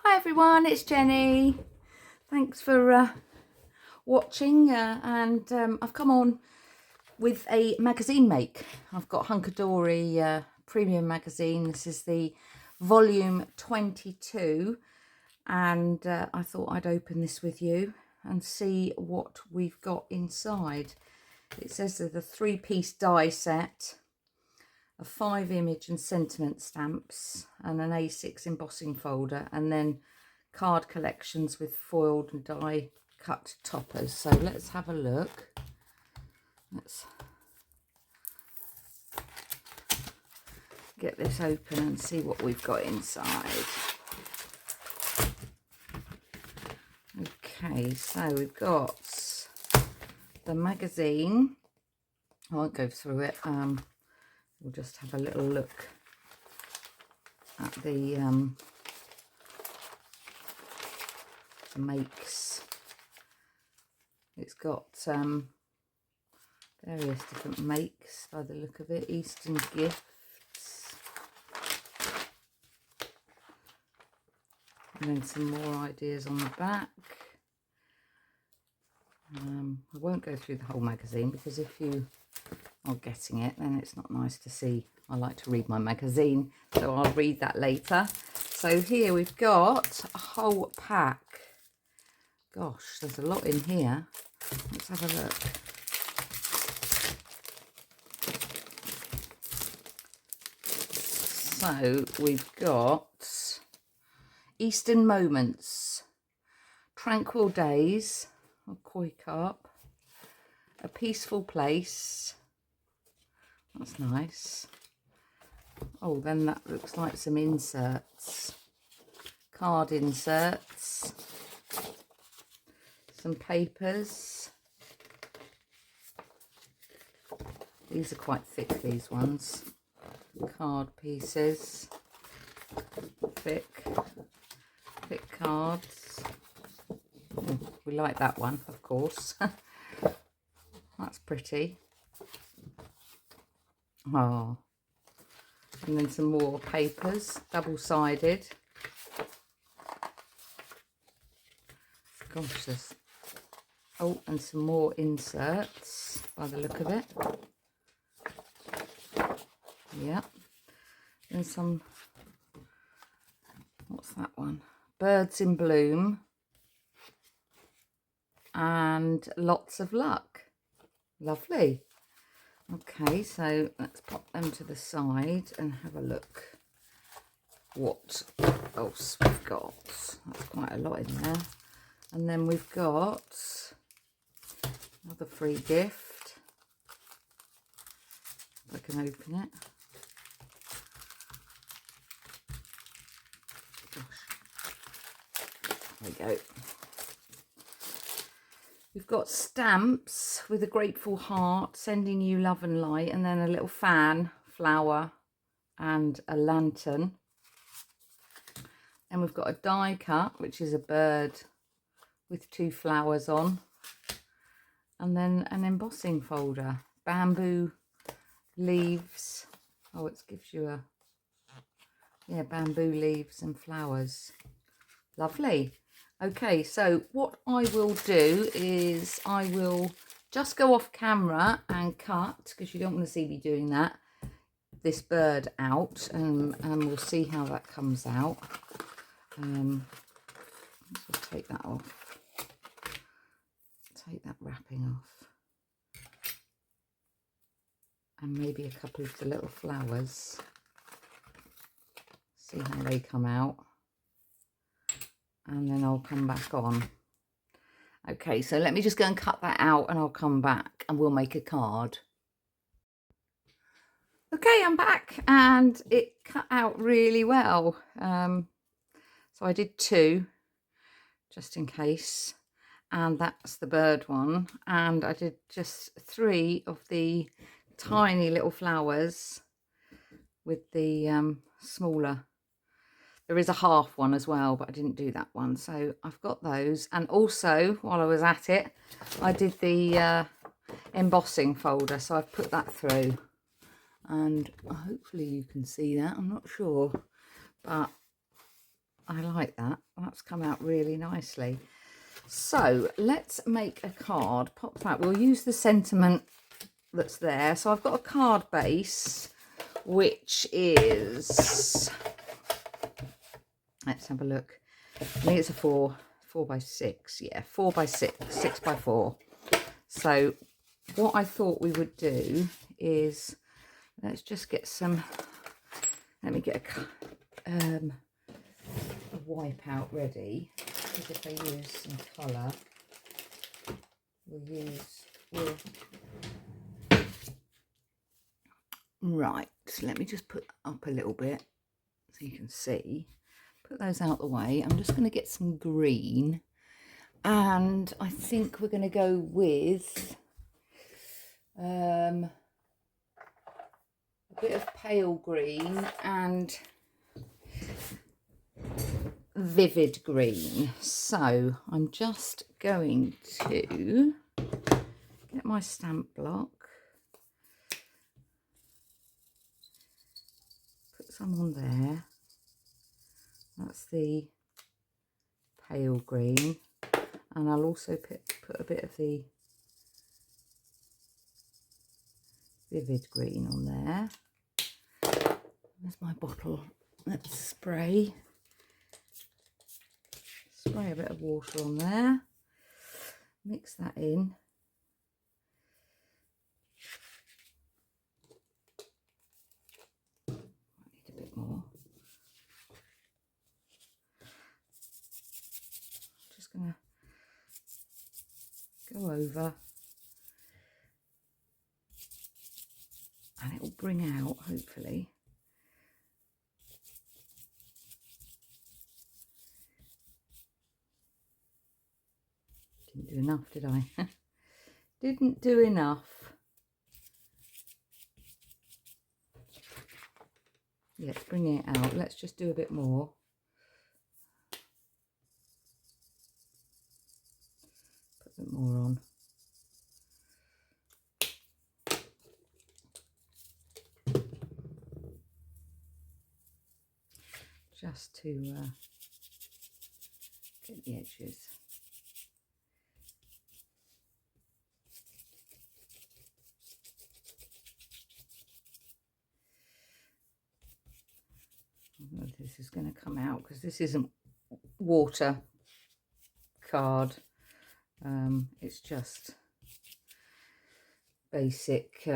Hi everyone, it's Jenny. Thanks for watching and I've come on with a magazine make. I've got Hunkydory premium magazine. This is the volume 22 and I thought I'd open this with you and see what we've got inside. It says there's a 3-piece die set, a 5 image and sentiment stamps and an A6 embossing folder, and then card collections with foiled and die cut toppers. So let's have a look. Let's get this open and see what we've got inside. Okay, so we've got the magazine. I won't go through it. We'll just have a little look at the makes. It's got various different makes by the look of it. Eastern Gifts, and then some more ideas on the back. I won't go through the whole magazine because if you are getting it, then it's not nice to see. I like to read my magazine, so I'll read that later. So here we've got a whole pack. Gosh, there's a lot in here. Let's have a look. So we've got Eastern Moments, Tranquil Days, a koi carp, A Peaceful Place. That's nice. Oh, then that looks like some inserts, card inserts, some papers. These are quite thick, these ones. Card pieces, thick cards. Oh, we like that one, of course. That's pretty. Oh, and then some more papers, double-sided. Gosh, there's... Oh, and some more inserts by the look of it. Yep. And some... What's that one? Birds in Bloom. And Lots of Luck. Lovely. Okay, so let's pop them to the side and have a look what else we've got. That's quite a lot in there. And then we've got another free gift. If I can open it. Gosh. There we go. We've got stamps with a grateful heart, sending you love and light, and then a little fan, flower, and a lantern. And we've got a die cut, which is a bird with 2 flowers on. And then an embossing folder, bamboo leaves. Oh, it gives you a, yeah, bamboo leaves and flowers. Lovely. Okay, so what I will do is I will just go off camera and cut, because you don't want to see me doing that, this bird out, and we'll see how that comes out. Let's take that off. Take that wrapping off. And maybe a couple of the little flowers. See how they come out. And then I'll come back on. Okay, so let me just go and cut that out and I'll come back and we'll make a card. Okay, I'm back and it cut out really well. So I did 2 just in case, and that's the bird one. And I did just 3 of the tiny little flowers with the smaller. There is a half one as well, but I didn't do that one. So I've got those. And also, while I was at it, I did the embossing folder. So I've put that through. And hopefully you can see that. I'm not sure. But I like that. That's come out really nicely. So let's make a card. Pop that. We'll use the sentiment that's there. So I've got a card base, which is, let's have a look. I think it's a 4 by 6. Yeah, 4 by 6, 6 by 4. So what I thought we would do is, let's just get some, let me get a wipe out ready, because if I use some colour, right, so let me just put up a little bit so you can see. Put those out the way. I'm just going to get some green, and I think we're going to go with a bit of pale green and vivid green. So I'm just going to get my stamp block, put some on there. That's the pale green, and I'll also put a bit of the vivid green on there. There's my bottle. Let's spray a bit of water on there, mix that in. Might need a bit more. Just gonna go over, and it will bring out, hopefully, didn't do enough, did I? Didn't do enough. Yeah, it's bringing it out. Let's just do a bit more. Put a bit more on. Just to get the edges. I don't know if this is going to come out, because this isn't water card. It's just basic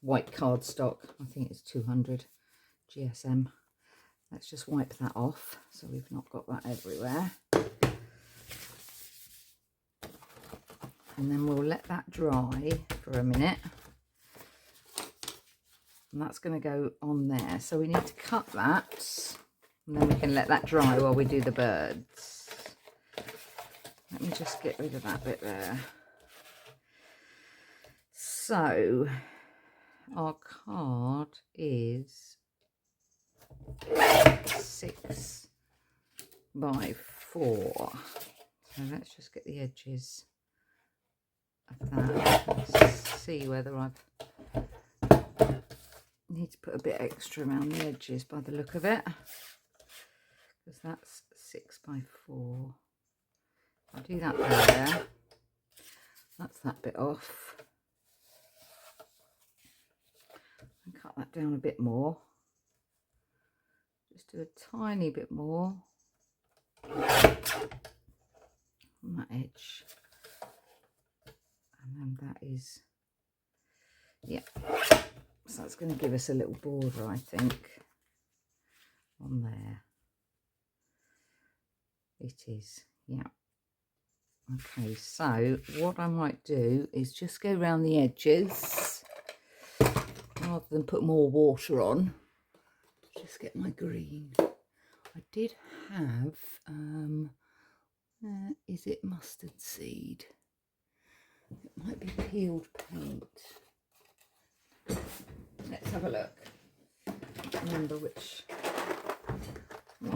white cardstock. I think it's 200 GSM. Let's just wipe that off so we've not got that everywhere. And then we'll let that dry for a minute. And that's going to go on there. So we need to cut that, and then we can let that dry while we do the birds. Let me just get rid of that bit there. So our card is 6 by 4. So let's just get the edges of that. Let's see whether I need to put a bit extra around the edges by the look of it, because that's 6 by 4. I'll do that there. That's that bit off. And cut that down a bit more. Just do a tiny bit more on that edge. And then that is, yeah. So that's going to give us a little border, I think, on there. It is, yeah. Okay, so what I might do is just go around the edges rather than put more water on. Just get my green. I did have, is it mustard seed? It might be peeled paint. Let's have a look. Remember what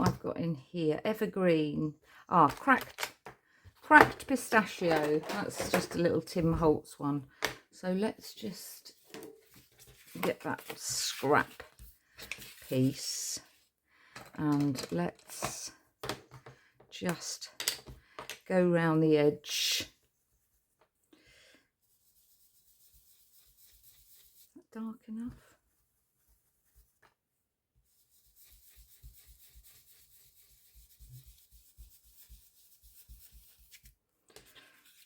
I've got in here. Evergreen. Ah, cracked pistachio. That's just a little Tim Holtz one. So let's just get that scrap piece and let's just go round the edge. Is that dark enough?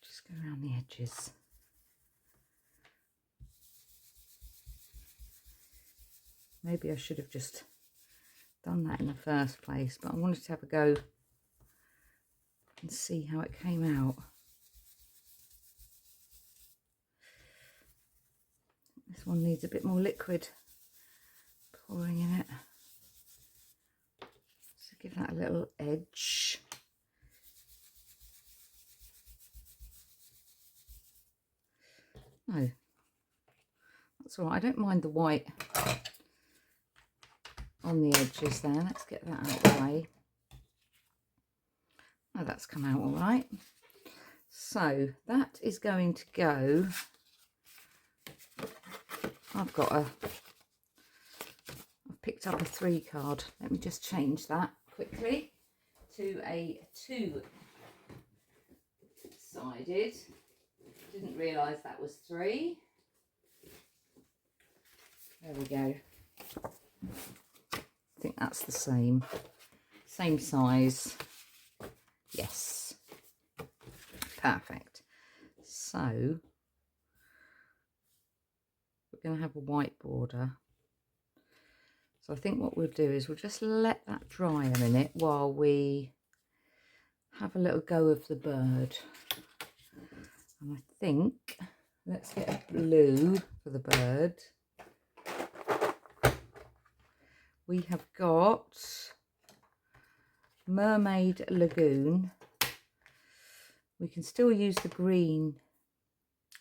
Just go around the edges. Maybe I should have just done that in the first place, but I wanted to have a go and see how it came out. This one needs a bit more liquid pouring in it. So give that a little edge. No, that's all right. I don't mind the white on the edges there. Let's get that out of the way. Oh, that's come out all right. So that is going to go. I've picked up a 3 card. Let me just change that quickly to a 2-sided. Didn't realise that was 3. There we go. I think that's the same size. Yes, perfect. So we're going to have a white border. So I think what we'll do is we'll just let that dry a minute while we have a little go of the bird. And I think let's get a blue for the bird. We have got Mermaid Lagoon. We can still use the green.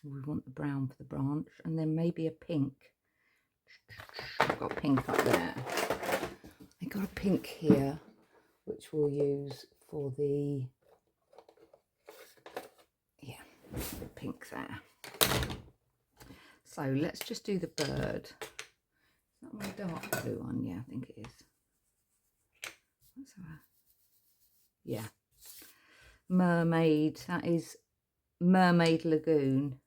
We want the brown for the branch, and then maybe a pink. I've got pink up there. I got a pink here, which we'll use for the pink there. So let's just do the bird. Is that my dark blue one? Yeah, I think it is. Let's have a, yeah, Mermaid. That is Mermaid Lagoon.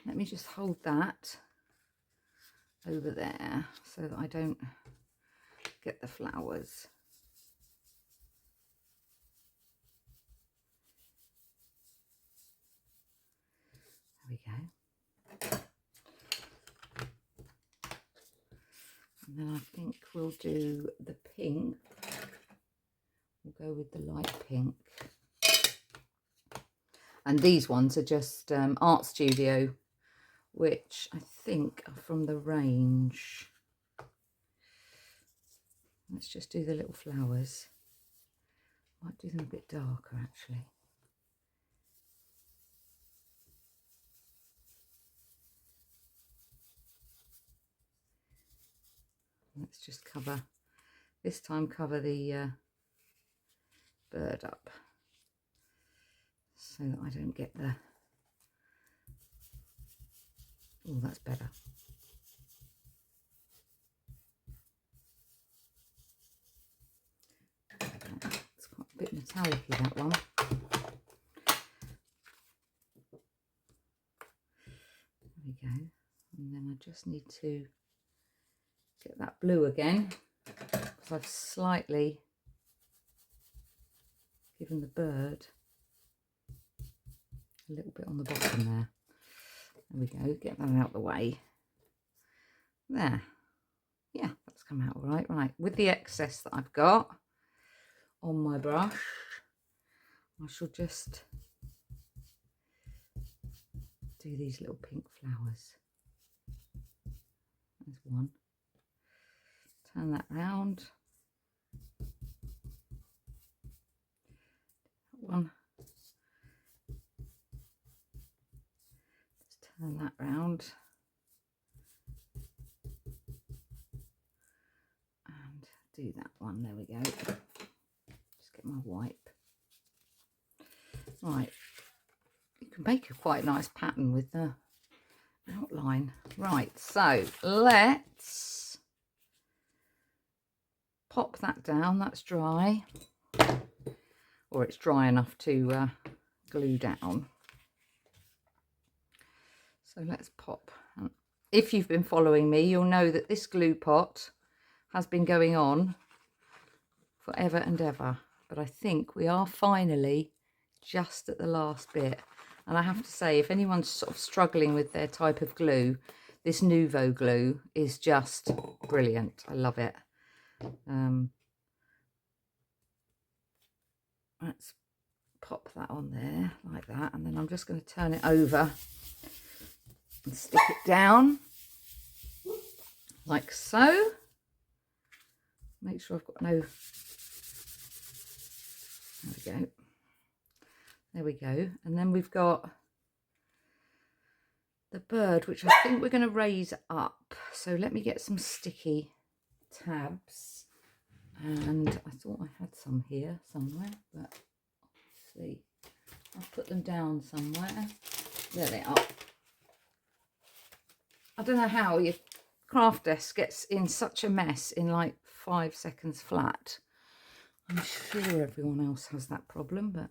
Let me just hold that over there so that I don't get the flowers. There we go. And then I think we'll do the pink. We'll go with the light pink. And these ones are just Art Studio, which I think are from the range. Let's just do the little flowers. Might do them a bit darker actually. Let's just cover, this time cover the bird up so that I don't get the, oh, that's better. It's quite a bit metallic-y, that one. There we go. And then I just need to get that blue again, because I've slightly given the bird a little bit on the bottom there. There we go, get that out the way. There. Yeah, that's come out all right. Right, with the excess that I've got on my brush, I shall just do these little pink flowers. There's one. Turn that round. One. Just turn that round. And do that one. There we go. Just get my wipe. Right. You can make a quite nice pattern with the outline. Right, so let's pop that down. That's dry, or it's dry enough to glue down. So let's pop. If you've been following me, you'll know that this glue pot has been going on forever and ever, but I think we are finally just at the last bit. And I have to say, if anyone's sort of struggling with their type of glue, this Nuvo glue is just brilliant. I love it. Let's pop that on there like that, and then I'm just going to turn it over and stick it down like so. Make sure I've got no... There we go. There we go. And then we've got the bird, which I think we're going to raise up. So let me get some sticky tabs. And I thought I had some here somewhere, but let's see. I'll put them down somewhere. There they are. I don't know how your craft desk gets in such a mess in like 5 seconds flat. I'm sure everyone else has that problem, but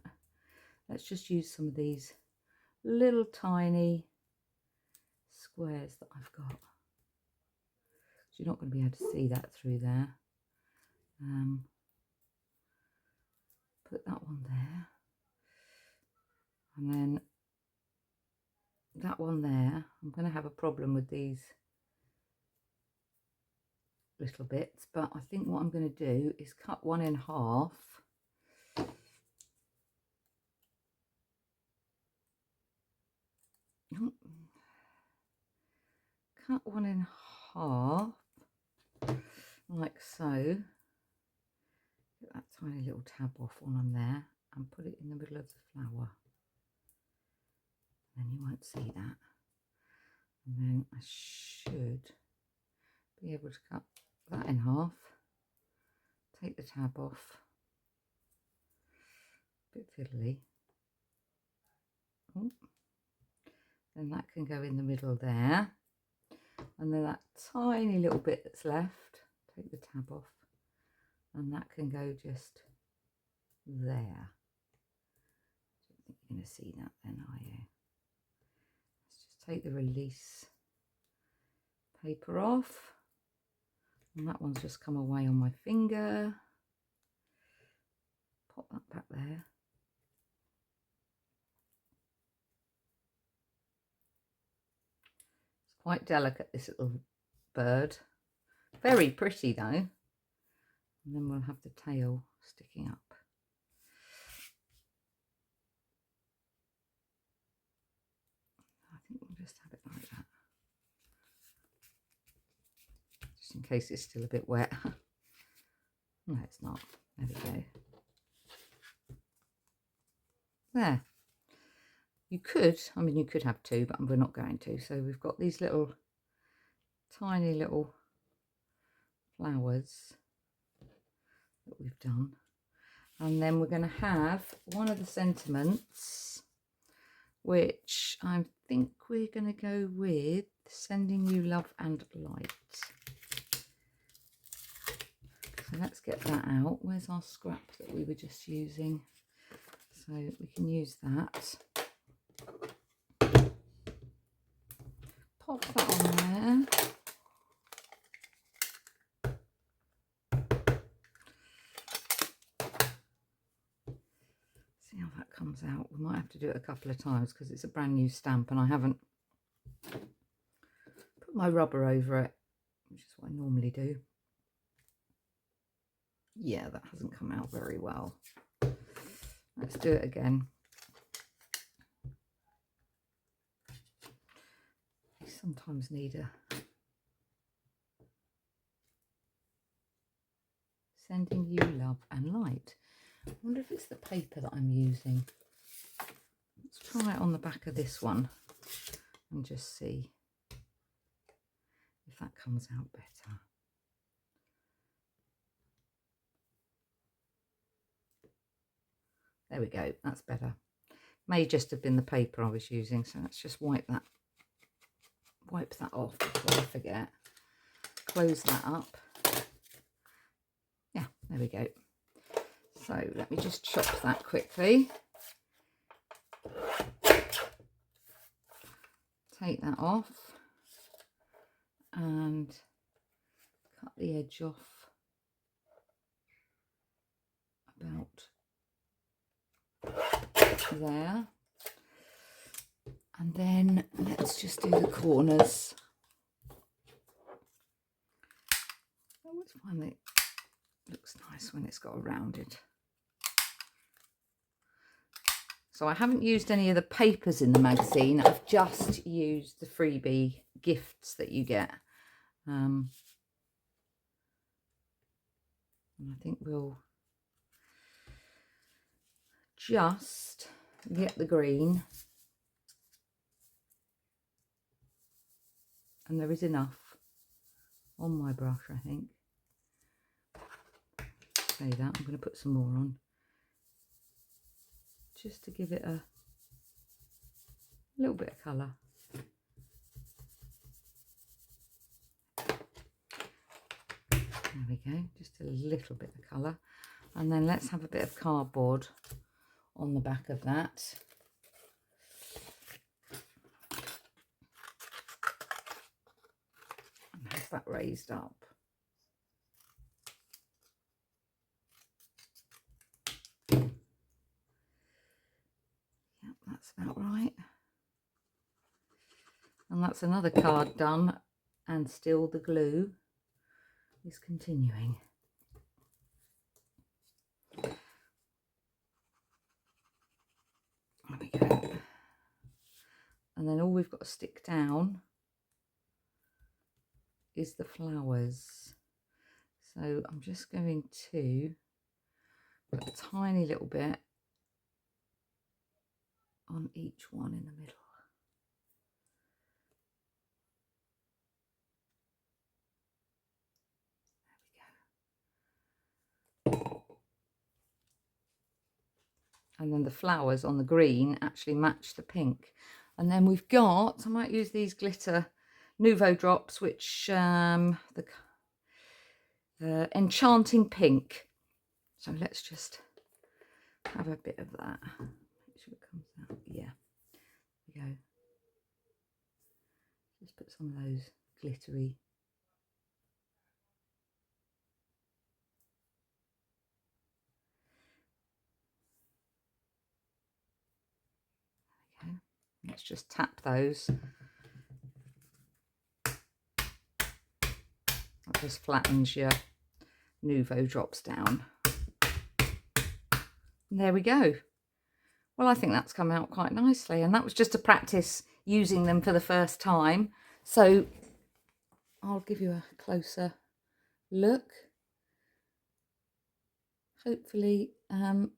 let's just use some of these little tiny squares that I've got. You're not going to be able to see that through there. Put that one there, and then that one there. I'm going to have a problem with these little bits, but I think what I'm going to do is cut one in half. Cut one in half like so. Get that tiny little tab off while I'm there and put it in the middle of the flower. Then you won't see that. And then I should be able to cut that in half. Take the tab off. A bit fiddly. Oh. Then that can go in the middle there. And then that tiny little bit that's left, take the tab off. And that can go just there. I don't think you're going to see that then, are you? Let's just take the release paper off. And that one's just come away on my finger. Pop that back there. It's quite delicate, this little bird. Very pretty though. And then we'll have the tail sticking up. I think we'll just have it like that. Just in case it's still a bit wet. No, it's not. There we go. There. You could, I mean, you could have two, but we're not going to. So we've got these little, tiny little flowers that we've done. And then we're going to have one of the sentiments, which I think we're going to go with sending you love and light. So let's get that out. Where's our scrap that we were just using? So we can use that. Pop that on there. See how that comes out. We might have to do it a couple of times because it's a brand new stamp and I haven't put my rubber over it, which is what I normally do. Yeah, that hasn't come out very well. Let's do it again. You sometimes need a sending you love and light. I wonder if it's the paper that I'm using. Let's try it on the back of this one and just see if that comes out better. There we go, that's better. May just have been the paper I was using, so let's just wipe that off before I forget. Close that up. Yeah, there we go. So let me just chop that quickly. Take that off and cut the edge off about there. And then let's just do the corners. I always find that it looks nice when it's got a rounded. So I haven't used any of the papers in the magazine. I've just used the freebie gifts that you get. And I think we'll just get the green. And there is enough on my brush, I think. Say that, I'm going to put some more on. Just to give it a little bit of colour. There we go, just a little bit of colour. And then let's have a bit of cardboard on the back of that. And have that raised up. That's about right. And that's another card done, and still the glue is continuing. There we go. And then all we've got to stick down is the flowers. So I'm just going to put a tiny little bit on each one in the middle. There we go. And then the flowers on the green actually match the pink. And then we've got, I might use these glitter Nouveau drops, which the Enchanting Pink. So let's just have a bit of that. Make sure it comes out. Yeah, there we go. Just put some of those glittery. There we go. Let's just tap those. That just flattens your Nouveau drops down. And there we go. Well, I think that's come out quite nicely, and that was just to practice using them for the first time. So I'll give you a closer look. Hopefully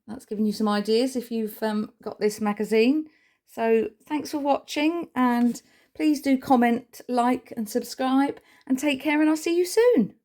that's given you some ideas if you've got this magazine. So thanks for watching, and please do comment, like and subscribe, and take care, and I'll see you soon.